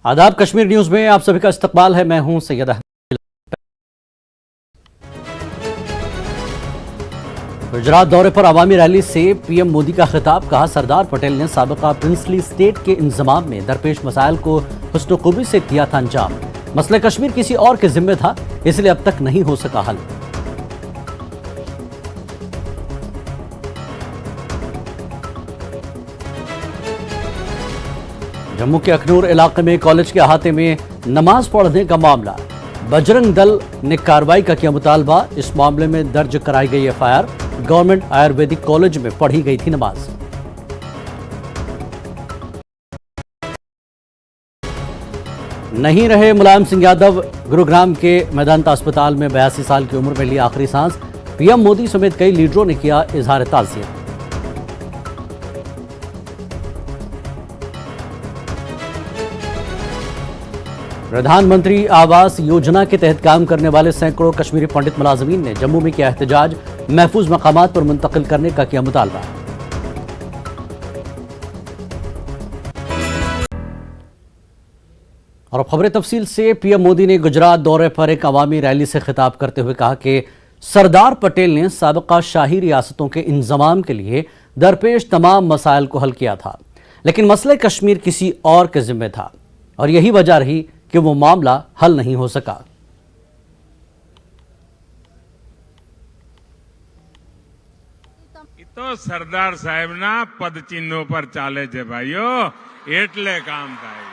आदाब, कश्मीर न्यूज में आप सभी का इस्तकबाल है। मैं हूं सैयद अहमद। गुजरात दौरे पर अवामी रैली से पीएम मोदी का खिताब। कहा, सरदार पटेल ने साबिका प्रिंसली स्टेट के इंतजाम में दरपेश मसाइल को हुस्न खूबी से दिया था अंजाम। मसले कश्मीर किसी और के जिम्मे था, इसलिए अब तक नहीं हो सका हल। जम्मू के अखनूर इलाके में कॉलेज के अहाते में नमाज पढ़ने का मामला। बजरंग दल ने कार्रवाई का किया मुतालबा। इस मामले में दर्ज कराई गई एफआईआर। गवर्नमेंट आयुर्वेदिक कॉलेज में पढ़ी गई थी नमाज। नहीं रहे मुलायम सिंह यादव। गुरुग्राम के मेदांता अस्पताल में 82 साल की उम्र में ली आखिरी सांस। पीएम मोदी समेत कई लीडरों ने किया इजहार ताज़ियत। प्रधानमंत्री आवास योजना के तहत काम करने वाले सैकड़ों कश्मीरी पंडित मुलाजमीन ने जम्मू में किया एहतजाज। महफूज मकामात पर मुंतकिल करने का किया मुतालबा। और अब खबरें तफसील से। पीएम मोदी ने गुजरात दौरे पर एक अवामी रैली से खिताब करते हुए कहा कि सरदार पटेल ने साबिका शाही रियासतों के इंजमाम के लिए दरपेश तमाम मसाइल को हल किया था, लेकिन मसले कश्मीर किसी और के जिम्मे था और यही वजह रही कि वो मामला हल नहीं हो सका। तो सरदार साहेब ना पद चिन्हों पर चाले छे भाईओ, एटले काम થાય।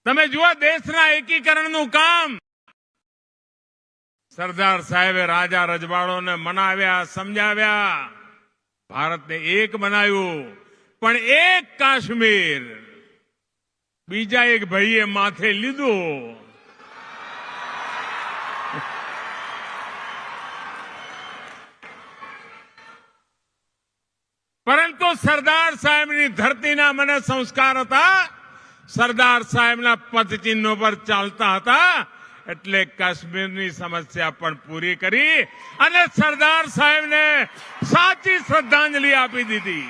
તમે જુઓ દેશના એકીકરણનું કામ સરદાર સાહેબે રાજા રજવાડોને મનાવ્યા, સમજાવ્યા, ભારતને એક બનાવ્યું। પણ એક કાશ્મીર બીજા એક ભાઈએ માથે લીધું। પરંતુ સરદાર સાહેબની ધરતીના મને સંસ્કાર હતા, સરદાર સાહેબના પદચિહ્નો પર ચાલતા હતા, એટલે કાશ્મીરની સમસ્યા પણ પૂરી કરી અને સરદાર સાહેબને સાચી શ્રદ્ધાંજલિ આપી દીધી।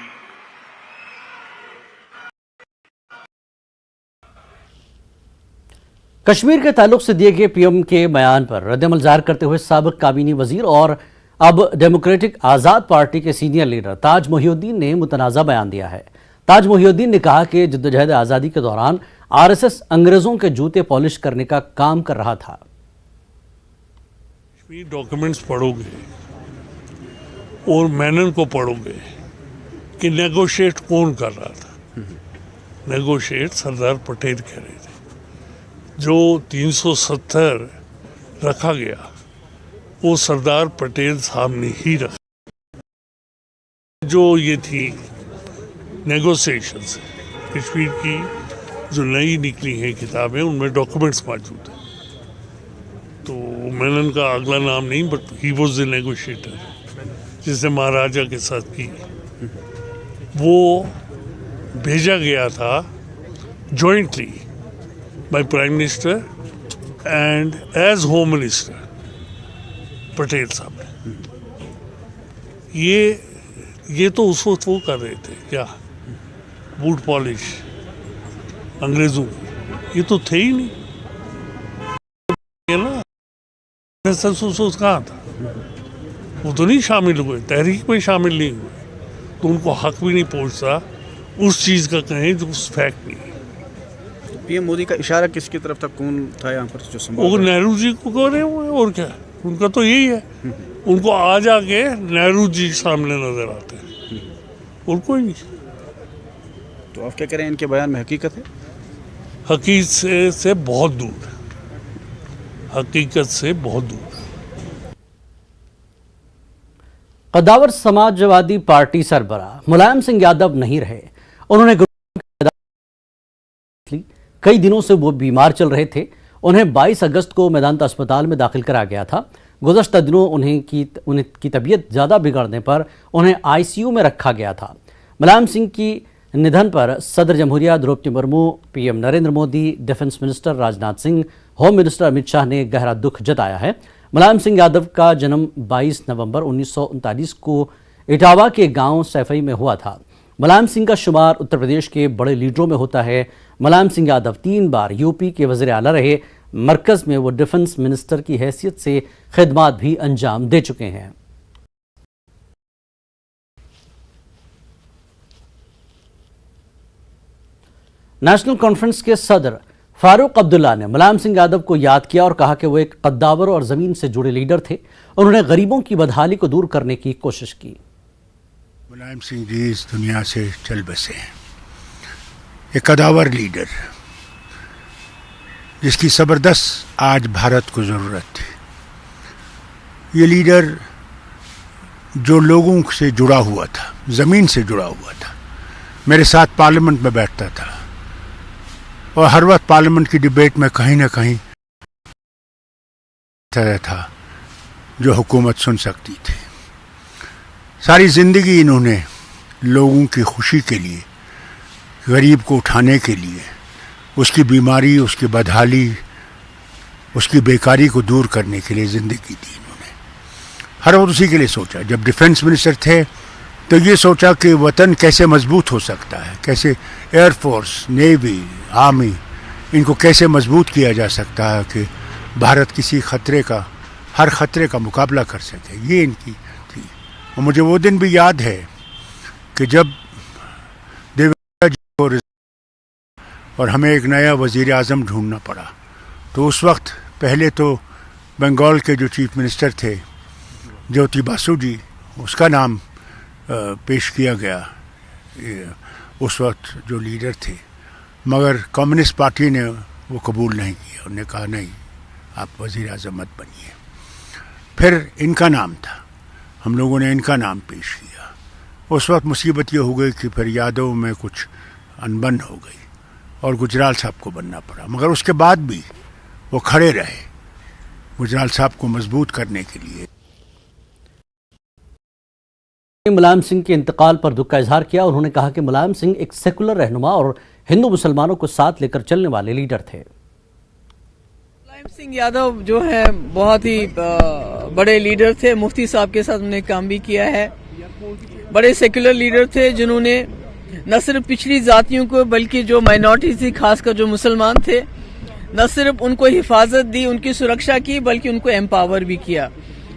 कश्मीर के ताल्लुक से दिए गए पीएम के बयान पर रद्द-ए-अमल ज़ाहिर करते हुए साबिक काबीनी वजीर और अब डेमोक्रेटिक आज़ाद पार्टी के सीनियर लीडर ताज मोहिउद्दीन ने मुतनाज़ा बयान दिया है। ताज मोहिउद्दीन ने कहा कि जद्दोजहद आज़ादी के दौरान आरएसएस अंग्रेजों के जूते पॉलिश करने का काम कर रहा था। कश्मीर डॉक्यूमेंट्स पढ़ोगे और मैनन को पढ़ोगे कि नेगोशिएट कौन कर रहा था। नेगोशिएट सरदार पटेल कह रहे थे। जो 370 रखा गया वो सरदार पटेल साहब ने ही रखा। जो ये थी नेगोशिएशंस, कश्मीर की जो नई निकली हैं किताबें, उनमें डॉक्यूमेंट्स मौजूद हैं। तो मैनन का अगला नाम नहीं, but he was the negotiator, जिसने महाराजा के साथ की। वो भेजा गया था jointly by Prime Minister and as Home Minister Patel साहब ने। ये तो उस वक्त वो कर रहे थे क्या, बूट पॉलिश अंग्रेजों की, ये तो थे ही नहीं। ये ना उस कहाँ था, वो तो नहीं शामिल हुए, तहरीक में शामिल नहीं हुए, तो उनको हक भी नहीं पहुंचता उस चीज़ का कहें जो उस फैक्ट नहीं। पीएम मोदी का इशारा किसकी तरफ था, कौन था यहाँ पर जो संभाल? वो नेहरू जी को कह रहे हुए, और क्या उनका तो यही है। उनको आ जाके नेहरू जी सामने नजर आते हैं और कोई नहीं। तो आप क्या कह रहे हैं, इनके बयान में हकीकत है? हकीकत से बहुत दूर, हकीकत से बहुत दूर। कद्दावर समाजवादी पार्टी सरबराह मुलायम सिंह यादव नहीं रहे। उन्होंने कई दिनों से वो बीमार चल रहे थे। उन्हें 22 अगस्त को मेदांता अस्पताल में दाखिल करा गया था। गुज़श्ता दिनों उनकी तबीयत ज़्यादा बिगड़ने पर उन्हें आईसीयू में रखा गया था। मुलायम सिंह की निधन पर सदर जमहूरिया Droupadi Murmu, PM Narendra Modi, defence minister Rajnath Singh, home minister Amit Shah ने गहरा दुख जताया है। मुलायम सिंह यादव का जन्म 22 नवंबर 1939 को इटावा के गांव सैफई में हुआ था। मुलायम सिंह का शुमार उत्तर प्रदेश के बड़े लीडरों में होता है। मुलायम सिंह यादव 3 बार यूपी के वज़ीर आला रहे। मरकज़ में वो डिफेंस मिनिस्टर की हैसियत से खिदमात भी अंजाम दे चुके हैं। नेशनल कॉन्फ्रेंस के सदर फारूक अब्दुल्ला ने मुलायम सिंह यादव को याद किया और कहा कि वो एक कद्दावर और ज़मीन से जुड़े लीडर थे। उन्होंने गरीबों की बदहाली को दूर करने की कोशिश की। मुलायम सिंह जी इस दुनिया से चल बसे हैं, एक कद्दावर लीडर जिसकी ज़बरदस्त आज भारत को ज़रूरत थी। ये लीडर जो लोगों से जुड़ा हुआ था, ज़मीन से जुड़ा हुआ था, मेरे साथ पार्लियामेंट में बैठता था और हर वक्त पार्लियामेंट की डिबेट में कहीं ना कहीं तरह था जो हुकूमत सुन सकती थी। सारी ज़िंदगी इन्होंने लोगों की खुशी के लिए, गरीब को उठाने के लिए, उसकी बीमारी, उसकी बदहाली, उसकी बेकारी को दूर करने के लिए ज़िंदगी दी इन्होंने। हर वक्त उसी के लिए सोचा। जब डिफेंस मिनिस्टर थे तो ये सोचा कि वतन कैसे मजबूत हो सकता है, कैसे एयरफोर्स, नेवी, आर्मी, इनको कैसे मजबूत किया जा सकता है कि भारत किसी खतरे का, हर खतरे का मुकाबला कर सके। ये इनकी थी। और मुझे वो दिन भी याद है कि जब देवेंद्र जी को और हमें एक नया वज़ीर आज़म ढूंढना पड़ा, तो उस वक्त पहले तो बंगाल के जो चीफ मिनिस्टर थे ज्योति बासु जी, उसका नाम पेश किया गया उस वक्त जो लीडर थे, मगर कम्युनिस्ट पार्टी ने वो कबूल नहीं किया। उन्होंने कहा नहीं, आप वज़ीर आज़म मत बनिए। फिर इनका नाम था, हम लोगों ने इनका नाम पेश किया। उस वक्त मुसीबत ये हो गई कि फिर यादव में कुछ अनबन हो गई और गुजराल साहब को बनना पड़ा, मगर उसके बाद भी वो खड़े रहे गुजराल साहब को मजबूत करने के लिए। मुलायम सिंह के इंतकाल पर दुख का इजहार किया। उन्होंने कहा कि मुलायम सिंह एक सेकुलर रहनुमा और हिंदू मुसलमानों को साथ लेकर चलने वाले लीडर थे। मुलायम सिंह यादव जो है बहुत ही बड़े लीडर थे। मुफ्ती साहब के साथ उन्होंने काम भी किया है। बड़े सेकुलर लीडर थे जिन्होंने न सिर्फ पिछड़ी जातियों को बल्कि जो माइनॉरिटी थी, खासकर जो मुसलमान थे, न सिर्फ उनको हिफाजत दी, उनकी सुरक्षा की, बल्कि उनको एम्पावर भी किया।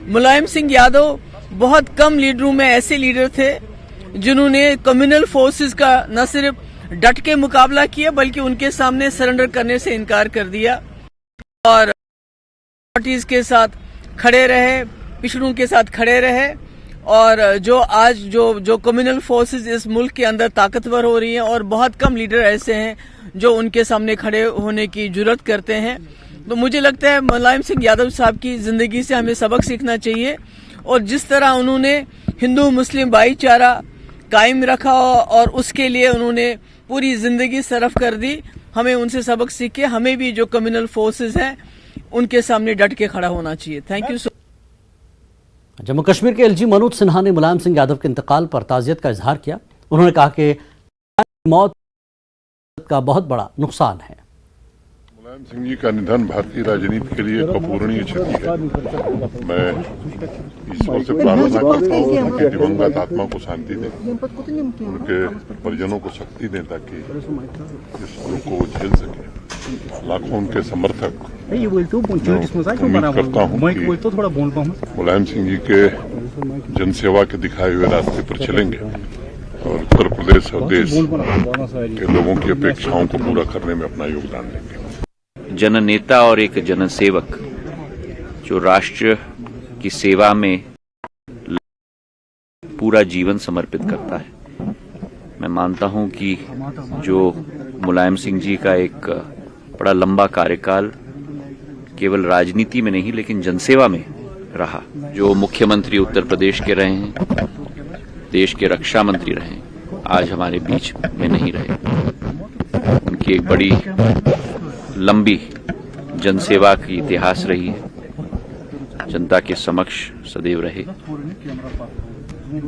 मुलायम सिंह यादव बहुत कम लीडरों में ऐसे लीडर थे जिन्होंने कम्युनल फोर्सेस का न सिर्फ डट के मुकाबला किया बल्कि उनके सामने सरेंडर करने से इनकार कर दिया और पार्टीज के साथ खड़े रहे, पिछड़ों के साथ खड़े रहे। और जो आज जो कम्युनल फोर्सेस इस मुल्क के अंदर ताकतवर हो रही हैं और बहुत कम लीडर ऐसे हैं जो उनके सामने खड़े होने की जुर्रत करते हैं। तो मुझे लगता है मुलायम सिंह यादव साहब की जिंदगी से हमें सबक सीखना चाहिए और जिस तरह उन्होंने हिंदू मुस्लिम भाईचारा कायम रखा और उसके लिए उन्होंने पूरी जिंदगी सर्फ कर दी, हमें उनसे सबक सीख के हमें भी जो कम्युनल फोर्सेस हैं उनके सामने डट के खड़ा होना चाहिए। Thank you. जम्मू कश्मीर के एलजी मनोज सिन्हा ने मुलायम सिंह यादव के इंतकाल पर ताज़ियत का इजहार किया। उन्होंने कहा कि मौत का बहुत बड़ा नुकसान है। मुलायम सिंह जी का निधन भारतीय राजनीति के लिए एक अपूरणीय क्षति है। मैं ईश्वर से प्रार्थना करता हूँ उनकी दिवंगत आत्मा को शांति दें, उनके परिजनों को शक्ति दें ताकि इस दुख को वो झेल सके। लाखों उनके समर्थक, उम्मीद करता हूँ कि मुलायम सिंह जी के जनसेवा के दिखाए हुए रास्ते पर चलेंगे और उत्तर प्रदेश और देश के लोगों की अपेक्षाओं को पूरा करने में अपना योगदान देंगे। जननेता और एक जनसेवक जो राष्ट्र की सेवा में पूरा जीवन समर्पित करता है। मैं मानता हूं कि जो मुलायम सिंह जी का एक बड़ा लंबा कार्यकाल केवल राजनीति में नहीं लेकिन जनसेवा में रहा, जो मुख्यमंत्री उत्तर प्रदेश के रहे हैं, देश के रक्षा मंत्री रहे हैं, आज हमारे बीच में नहीं रहे। उनकी एक बड़ी लंबी जनसेवा की इतिहास रही है, जनता के समक्ष सदैव रहे।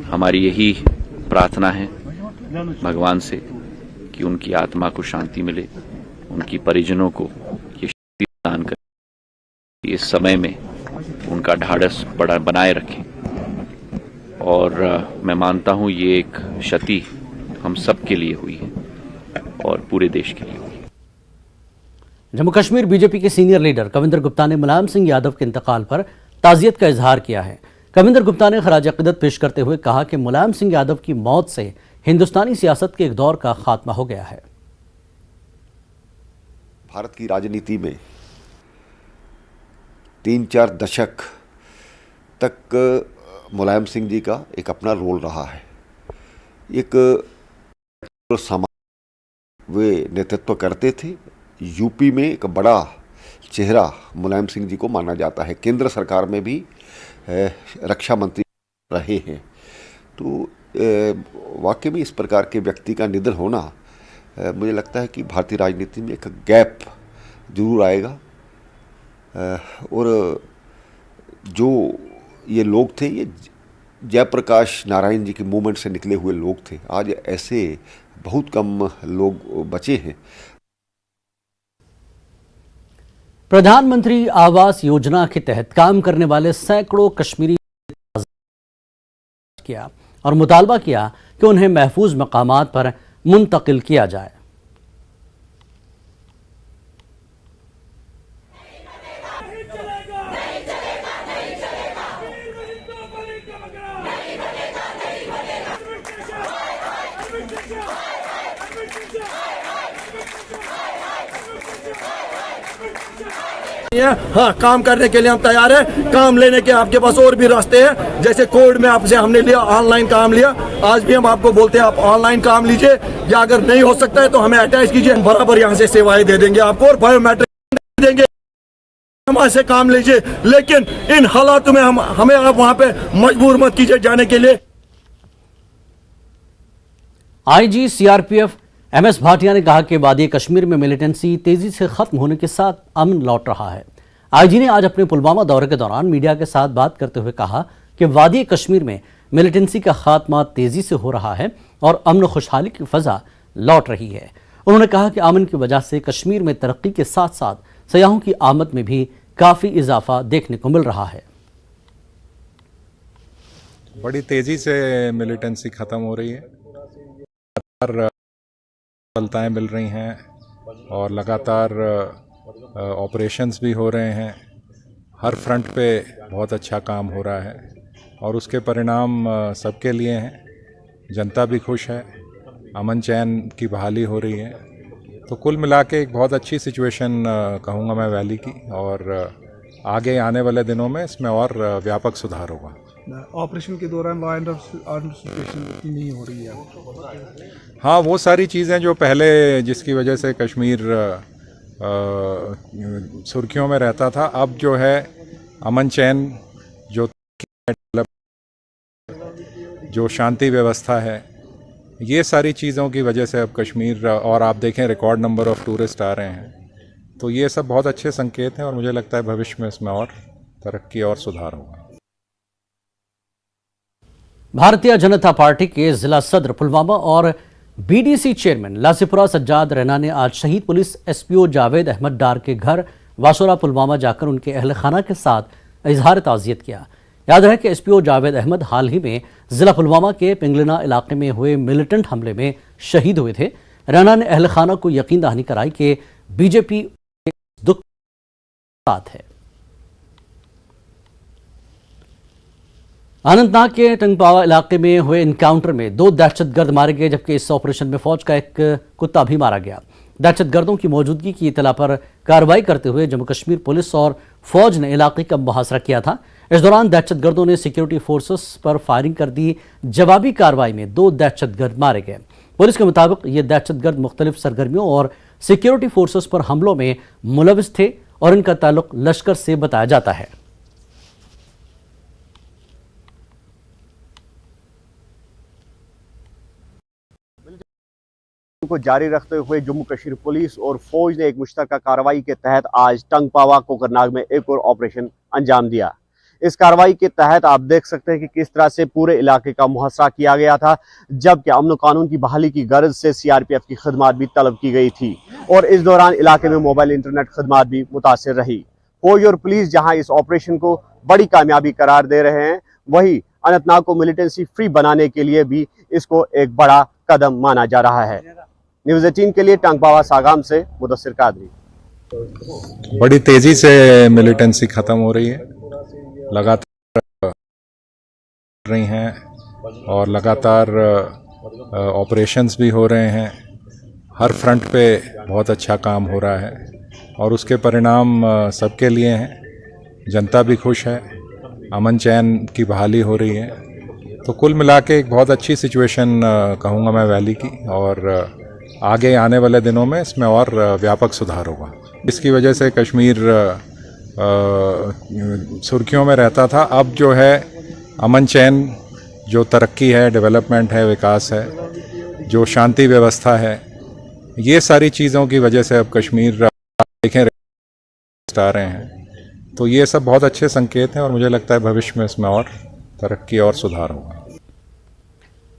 हमारी यही प्रार्थना है भगवान से कि उनकी आत्मा को शांति मिले, उनकी परिजनों को ये शक्ति प्रदान करे, इस समय में उनका ढाढ़स बनाए रखें। और मैं मानता हूं ये एक क्षति हम सब के लिए हुई है और पूरे देश के लिए हुई है। जम्मू कश्मीर बीजेपी के सीनियर लीडर कविंदर गुप्ता ने मुलायम सिंह यादव के इंतकाल पर ताज़ियत का इजहार किया है। कविंदर गुप्ता ने खराज अक़ीदत पेश करते हुए कहा कि मुलायम सिंह यादव की मौत से हिंदुस्तानी सियासत के एक दौर का खात्मा हो गया है। भारत की राजनीति में 3-4 दशक तक मुलायम सिंह जी का एक अपना रोल रहा है। एक समाज वे नेतृत्व करते थे। यूपी में एक बड़ा चेहरा मुलायम सिंह जी को माना जाता है। केंद्र सरकार में भी रक्षा मंत्री रहे हैं। तो वाकई में इस प्रकार के व्यक्ति का निधन होना मुझे लगता है कि भारतीय राजनीति में एक गैप जरूर आएगा। और जो ये लोग थे, ये जयप्रकाश नारायण जी के मूवमेंट से निकले हुए लोग थे। आज ऐसे बहुत कम लोग बचे हैं। प्रधानमंत्री आवास योजना के तहत काम करने वाले सैकड़ों कश्मीरी किया और मुतालबा किया कि उन्हें महफूज मकामात पर मुंतकिल किया जाए। हाँ, काम करने के लिए हम तैयार हैं। काम लेने के आपके पास और भी रास्ते हैं। जैसे कोविड में आपसे हमने लिया, ऑनलाइन काम लिया। आज भी हम आपको बोलते हैं आप ऑनलाइन काम लीजिए, या अगर नहीं हो सकता है तो हमें अटैच कीजिए, हम बराबर यहाँ से सेवाएं दे देंगे आपको और बायोमेट्रिक देंगे। हमारे से काम लीजिए, लेकिन इन हालातों में हमें आप वहाँ पे मजबूर मत कीजिए जाने के लिए। आईजी सीआरपीएफ एमएस भाटिया ने कहा कि वादी कश्मीर में मिलिटेंसी तेजी से खत्म होने के साथ अमन लौट रहा है। आईजी ने आज अपने पुलवामा दौरे के दौरान मीडिया के साथ बात करते हुए कहा कि वादी कश्मीर में मिलिटेंसी का खात्मा तेजी से हो रहा है और अमन खुशहाली की फजा लौट रही है। उन्होंने कहा कि अमन की वजह से कश्मीर में तरक्की के साथ साथ सयाहों की आमद में भी काफी इजाफा देखने को मिल रहा है। बड़ी तेजी से मिलिटेंसी खत्म हो रही है, सफलताएं मिल रही हैं और लगातार ऑपरेशंस भी हो रहे हैं। हर फ्रंट पे बहुत अच्छा काम हो रहा है और उसके परिणाम सबके लिए हैं। जनता भी खुश है, अमन चैन की बहाली हो रही है। तो कुल मिला के एक बहुत अच्छी सिचुएशन कहूँगा मैं वैली की, और आगे आने वाले दिनों में इसमें और व्यापक सुधार होगा। ऑपरेशन के दौरान लॉ एंड ऑर्डर सिचुएशन नहीं हो रही है। हाँ, वो सारी चीज़ें जो पहले जिसकी वजह से कश्मीर सुर्खियों में रहता था, अब जो है अमन चैन जो शांति व्यवस्था है, ये सारी चीज़ों की वजह से अब कश्मीर, और आप देखें रिकॉर्ड नंबर ऑफ टूरिस्ट आ रहे हैं, तो ये सब बहुत अच्छे संकेत हैं और मुझे लगता है भविष्य में इसमें और तरक्की और सुधार होगा। भारतीय जनता पार्टी के जिला सदर पुलवामा और बीडीसी चेयरमैन लासीपुरा सज्जाद रैना ने आज शहीद पुलिस एसपीओ जावेद अहमद डार के घर वासोरा पुलवामा जाकर उनके अहल खाना के साथ इजहार ताज़ियत किया। याद रहे कि एसपीओ जावेद अहमद हाल ही में जिला पुलवामा के पिंगलना इलाके में हुए मिलिटेंट हमले में शहीद हुए थे। रैना ने अहल खाना को यकीन दहानी कराई कि बीजेपी दुख साथ है। अनंतनाग के टंगपावा इलाके में हुए इनकाउंटर में 2 दहशतगर्द मारे गए, जबकि इस ऑपरेशन में फौज का एक कुत्ता भी मारा गया। दहशतगर्दों की मौजूदगी की इतला पर कार्रवाई करते हुए जम्मू कश्मीर पुलिस और फौज ने इलाके का मुहासरा किया था। इस दौरान दहशतगर्दों ने सिक्योरिटी फोर्सेस पर फायरिंग कर दी। जवाबी कार्रवाई में 2 दहशतगर्द मारे गए। पुलिस के मुताबिक ये दहशतगर्द मुख्तलिफ सरगर्मियों और सिक्योरिटी फोर्सेस पर हमलों में मुलविस थे और इनका ताल्लुक लश्कर से बताया जाता है। को जारी रखते हुए जम्मू कश्मीर पुलिस और फौज ने एक मुश्तरका कार्रवाई के तहत आज टंगपावा कोकरनाग में एक और ऑपरेशन अंजाम दिया। इस कार्रवाई के तहत आप देख सकते हैं कि किस तरह से पूरे इलाके का मुहासरा किया गया था, जबकि अमन कानून की बहाली की गर्ज से सीआरपीएफ की खदमात भी तलब की गई थी और इस दौरान इलाके में मोबाइल इंटरनेट खदमात भी मुतासिर रही। फौज और पुलिस जहां इस ऑपरेशन को बड़ी कामयाबी करार दे रहे हैं, वहीं अनंतनाग को मिलिटेंसी फ्री बनाने के लिए भी इसको एक बड़ा कदम माना जा रहा है। न्यूज़ 18 के लिए टंगपावा सागाम से मुदस्सिर कादरी। बड़ी तेजी से मिलिटेंसी खत्म हो रही है, लगातार रही हैं और लगातार ऑपरेशंस भी हो रहे हैं। हर फ्रंट पे बहुत अच्छा काम हो रहा है और उसके परिणाम सबके लिए हैं। जनता भी खुश है, अमन चैन की बहाली हो रही है। तो कुल मिला के एक बहुत अच्छी सिचुएशन कहूँगा मैं वैली की, और आगे आने वाले दिनों में इसमें और व्यापक सुधार होगा। इसकी वजह से कश्मीर सुर्खियों में रहता था। अब जो है अमन चैन, जो तरक्की है, डेवलपमेंट है, विकास है, जो शांति व्यवस्था है, ये सारी चीज़ों की वजह से अब कश्मीर देखें आ रहे हैं। तो ये सब बहुत अच्छे संकेत हैं और मुझे लगता है भविष्य में इसमें और तरक्की और सुधार होगा।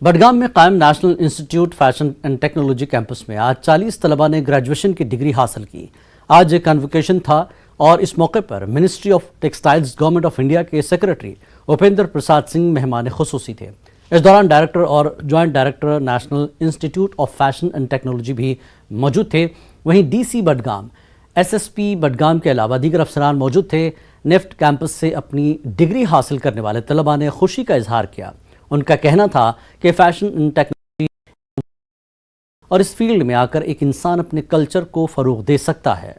बडगाम में कायम national institute fashion and technology campus में आज 40 तलबा ने ग्रेजुएशन की डिग्री हासिल की। आज एक कन्वोकेशन था और इस मौके पर ministry of textiles government of India के सेक्रेटरी उपेंद्र प्रसाद सिंह मेहमान खुसूसी थे। इस दौरान डायरेक्टर और joint director national institute of fashion and technology भी मौजूद थे। वहीं डीसी बडगाम, एसएसपी बडगाम के अलावा दीगर अफसरान मौजूद थे। निफ्ट कैंपस से अपनी डिग्री हासिल करने वाले तलबा ने खुशी का इजहार किया। उनका कहना था कि फैशन एंड टेक्नोलॉजी और इस फील्ड में आकर एक इंसान अपने कल्चर को फरोग दे सकता है।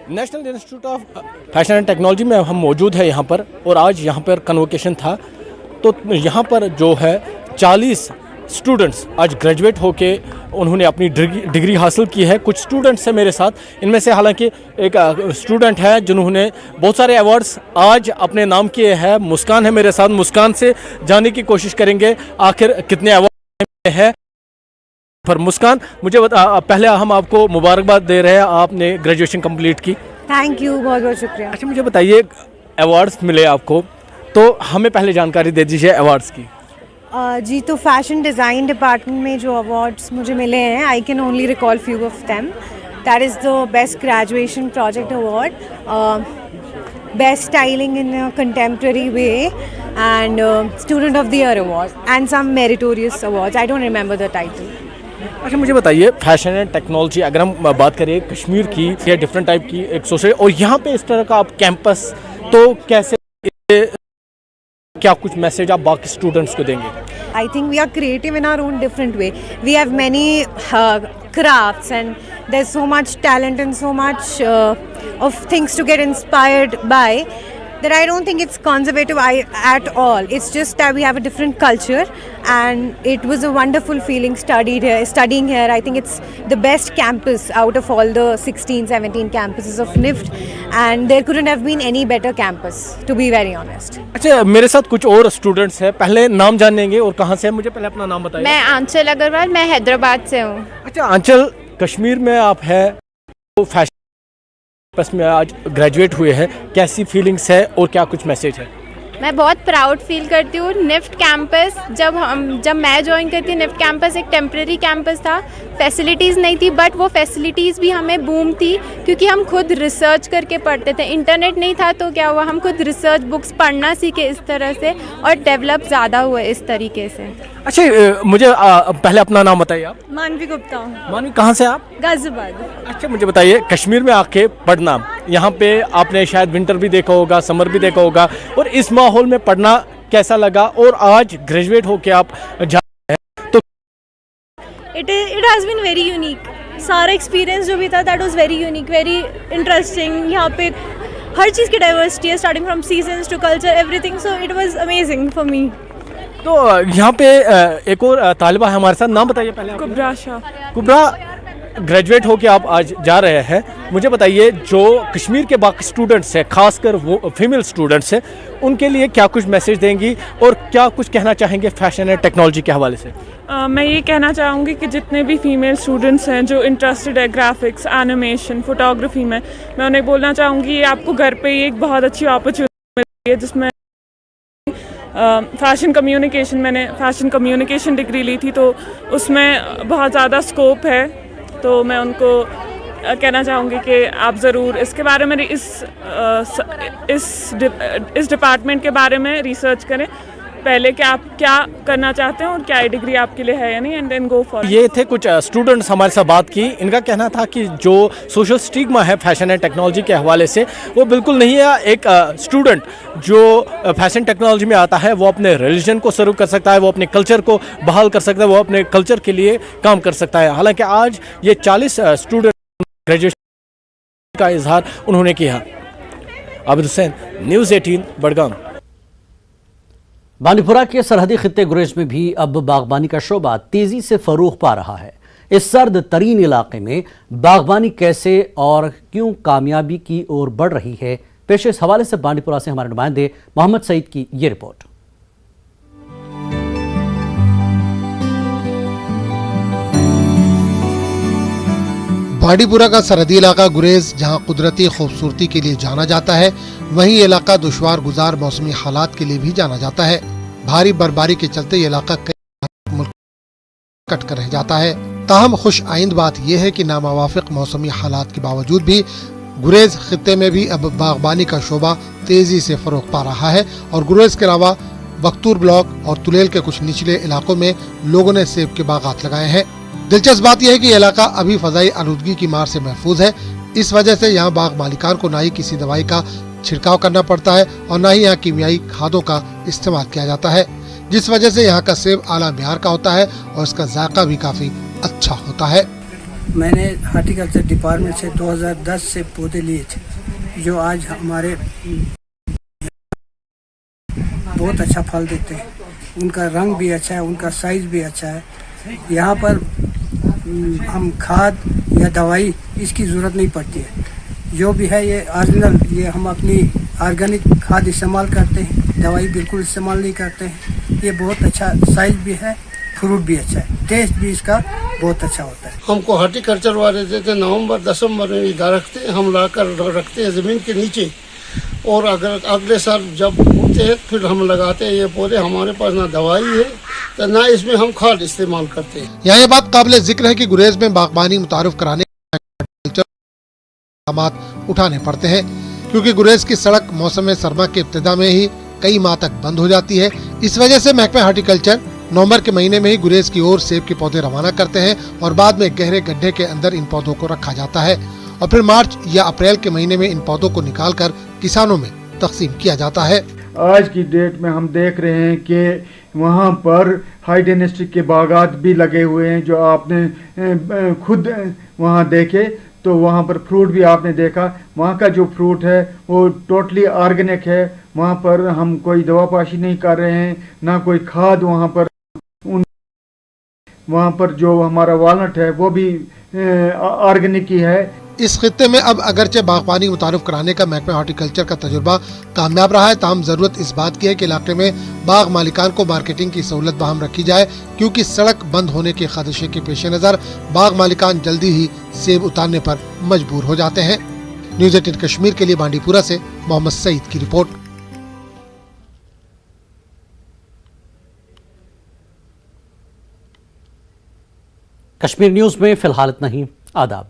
National institute of fashion and technology में हम मौजूद है यहाँ पर, और आज यहाँ पर कन्वोकेशन था। तो यहाँ पर जो है 40 स्टूडेंट्स आज ग्रेजुएट होके उन्होंने अपनी डिग्री हासिल की है। कुछ स्टूडेंट्स हैं मेरे साथ, इनमें से हालांकि एक स्टूडेंट है जिन्होंने बहुत सारे अवार्ड्स आज अपने नाम किए हैं। मुस्कान है मेरे साथ, मुस्कान से जानने की कोशिश करेंगे आखिर कितने अवार्ड हैं। पर मुस्कान, मुझे पहले हम आपको मुबारकबाद दे रहे हैं, आपने ग्रेजुएशन कंप्लीट की। थैंक यू, बहुत बहुत शुक्रिया। अच्छा, मुझे बताइए अवार्ड्स मिले आपको, तो हमें पहले जानकारी दे दीजिए अवार्ड्स की। जी, तो फैशन डिज़ाइन डिपार्टमेंट में जो अवार्ड्स मुझे मिले हैं, I can only recall few of them. That is the best graduation project award, best styling in a contemporary way, and student of the year award, and some meritorious awards. I don't remember the title. अच्छा, मुझे बताइए fashion and technology, अगर हम बात करें कश्मीर की, या different type की एक सोसाइटी, और यहाँ पे इस तरह का आप कैंपस, तो कैसे, क्या कुछ मैसेज आप बाकी स्टूडेंट्स को देंगे? I think we are creative in our own different way. We have many crafts, and there's so much talent and so much of things to get inspired by, that I don't think it's conservative at all. It's just that we have a different culture, and it was a wonderful feeling studying here. I think it's the best campus out of all the 16-17 campuses of NIFT, and there couldn't have been any better campus, to be very honest. अच्छा, मेरे साथ कुछ और students हैं, पहले नाम जानेंगे और कहाँ से हैं, मुझे पहले अपना नाम बताइए। मैं आंचल अग्रवाल, मैं हैदराबाद से हूँ। अच्छा आंचल, कश्मीर में आप है, तो फैशन कैंपस में आज ग्रेजुएट हुए हैं, कैसी फीलिंग्स है और क्या कुछ मैसेज है? मैं बहुत प्राउड फील करती हूँ। निफ्ट कैंपस जब मैं ज्वाइन करती हूँ, निफ्ट कैंपस एक टेम्प्रेरी कैंपस था, फैसिलिटीज़ नहीं थी, बट वो फैसिलिटीज़ भी हमें बूम थी, क्योंकि हम खुद रिसर्च करके पढ़ते थे। इंटरनेट नहीं था तो क्या हुआ, हम खुद रिसर्च बुक्स पढ़ना सीखे इस तरह से, और डेवलप ज़्यादा हुए इस तरीके से। अच्छा, मुझे पहले अपना नाम बताइए आप। मानवी गुप्ता हूँ। मानवी, कहाँ से आप? गाजियाबाद। अच्छा, मुझे बताइए कश्मीर में आके पढ़ना, यहाँ पे आपने शायद विंटर भी देखा होगा, समर भी देखा होगा, और इस माहौल में पढ़ना कैसा लगा, और आज ग्रेजुएट होके आप जा रहे हैं, तो it has been very unique. सारा एक्सपीरियंस जो भी था, that was very unique, very interesting. यहाँ पे हर चीज़ की डाइवर्सिटी है, starting from seasons to culture, everything, so it was amazing for me. तो यहाँ पे एक और तालिबा है हमारे साथ, नाम बताइए पहले। कुबरा शाह। कुबरा, ग्रेजुएट होके आप आज जा रहे हैं, मुझे बताइए जो कश्मीर के बाकी स्टूडेंट्स हैं, खासकर वो फीमेल स्टूडेंट्स हैं, उनके लिए क्या कुछ मैसेज देंगी और क्या कुछ कहना चाहेंगे फैशन एंड टेक्नोलॉजी के हवाले से? मैं ये कहना चाहूँगी कि जितने भी फीमेल स्टूडेंट्स हैं जो इंटरेस्टेड है ग्राफिक्स, एनिमेशन, फोटोग्राफी में, मैं उन्हें बोलना चाहूँगी ये आपको घर पे ही एक बहुत अच्छी अपॉर्चुनिटी मिलती है, जिसमें मैंने फैशन कम्युनिकेशन डिग्री ली थी, तो उसमें बहुत ज़्यादा स्कोप है। तो मैं उनको कहना चाहूँगी कि आप ज़रूर इसके बारे में इस डिपार्टमेंट के बारे में रिसर्च करें पहले कि आप क्या करना चाहते हैं और क्या डिग्री आपके लिए है या नहीं, एंड देन गो फॉर। ये थे कुछ स्टूडेंट्स हमारे साथ बात की। इनका कहना था कि जो सोशल स्टिग्मा है फैशन एंड टेक्नोलॉजी के हवाले से वो बिल्कुल नहीं है। एक स्टूडेंट जो फैशन टेक्नोलॉजी में आता है वो अपने रिलीजन को सर्व कर सकता है, वो अपने कल्चर को बहाल कर सकता है, वो अपने कल्चर के लिए काम कर सकता है। हालांकि आज ये 40 स्टूडेंट ग्रेजुएशन का इजहार उन्होंने किया। आबिद हुसैन, न्यूज़ 18, बडगाम। बांडीपुरा के सरहदी खित्ते गुरेज में भी अब बागबानी का शोबा तेजी से फरूख पा रहा है। इस सर्द तरीन इलाके में बागबानी कैसे और क्यों कामयाबी की ओर बढ़ रही है, पेश इस हवाले से बांडीपुरा से हमारे नुमाइंदे मोहम्मद सईद की ये रिपोर्ट। बांडीपुरा का सरहदी इलाका गुरेज जहां कुदरती खूबसूरती के लिए जाना जाता है, वहीं ये इलाका दुश्वार गुजार मौसमी हालात के लिए भी जाना जाता है। भारी बर्फबारी के चलते ये इलाका कई मुल्क कट कर रह जाता है। ताहम खुश आइंद बात यह है कि नामुवाफिक मौसमी हालात के बावजूद भी गुरेज खित्ते में भी अब बागबानी का शोबा तेजी से फरोग पा रहा है और गुरेज के अलावा बख्तूर ब्लॉक और तुलेल के कुछ निचले इलाकों में लोगों ने सेब के बागात लगाए हैं। दिलचस्प बात यह है कि यह इलाका अभी फजाई आलूदगी की मार से महफूज है। इस वजह से यहाँ बाग मालिकान को न ही किसी दवाई का छिड़काव करना पड़ता है और न ही यहाँ कीमियाई खादों का इस्तेमाल किया जाता है, जिस वजह से यहाँ का सेब आला मियार का होता है और इसका जायका भी काफी अच्छा होता है। मैंने हार्टिकल्चर डिपार्टमेंट से 2010 से पौधे लिए थे जो आज हमारे बहुत अच्छा फल देते हैं। उनका रंग भी अच्छा है, उनका साइज भी अच्छा है। यहाँ पर हम खाद या दवाई इसकी ज़रूरत नहीं पड़ती है। जो भी है ये ओरिजिनल, ये हम अपनी ऑर्गेनिक खाद इस्तेमाल करते हैं, दवाई बिल्कुल इस्तेमाल नहीं करते हैं। ये बहुत अच्छा साइज भी है, फ्रूट भी अच्छा है, टेस्ट भी इसका बहुत अच्छा होता है। हमको हार्टिकल्चर वाले देते नवंबर दिसंबर में इधर रखते हैं, हम लाकर रखते हैं ज़मीन के नीचे और अगर अगले साल जब उगते हैं फिर हम लगाते हैं ये पौधे। हमारे पास ना दवाई है तो ना इसमें हम खाद इस्तेमाल करते हैं। यहाँ ये बात काबिल जिक्र है कि गुरेज में बागबानी मुतारुफ कराने उठाने पड़ते हैं, क्योंकि गुरेज की सड़क मौसम सरमा के इब्तिदा में ही कई माह तक बंद हो जाती है। इस वजह से महकमे हार्टिकल्चर नवंबर के महीने में ही गुरेज की ओर सेब के पौधे रवाना करते हैं और बाद में गहरे गड्ढे के अंदर इन पौधों को रखा जाता है और फिर मार्च या अप्रैल के महीने में इन पौधों को निकालकर किसानों में तकसीम किया जाता है। आज की डेट में हम देख रहे हैं कि वहाँ पर हाई डेनेस्टिक के बागात भी लगे हुए हैं, जो आपने खुद वहाँ देखे तो वहाँ पर फ्रूट भी आपने देखा। वहाँ का जो फ्रूट है वो टोटली ऑर्गेनिक है। वहाँ पर हम कोई दवापाशी नहीं कर रहे हैं, ना कोई खाद वहाँ पर। वहाँ पर जो हमारा वालनट है वो भी ऑर्गेनिक ही है। इस खित्ते में अब अगरचे बागबानी मुतारुफ कराने का महकमा हार्टिकल्चर का तजुर्बा कामयाब रहा है, ताहम जरूरत इस बात की है कि इलाके में बाग मालिकान को मार्केटिंग की सहूलत बहाम रखी जाए, क्योंकि सड़क बंद होने के खदशे के पेश नज़र बाग मालिकान जल्दी ही सेब उतारने पर मजबूर हो जाते हैं। न्यूज़ 18 कश्मीर के लिए बांडीपुरा से मोहम्मद सईद की रिपोर्ट। कश्मीर न्यूज़ में फिलहाल इतना ही। आदाब।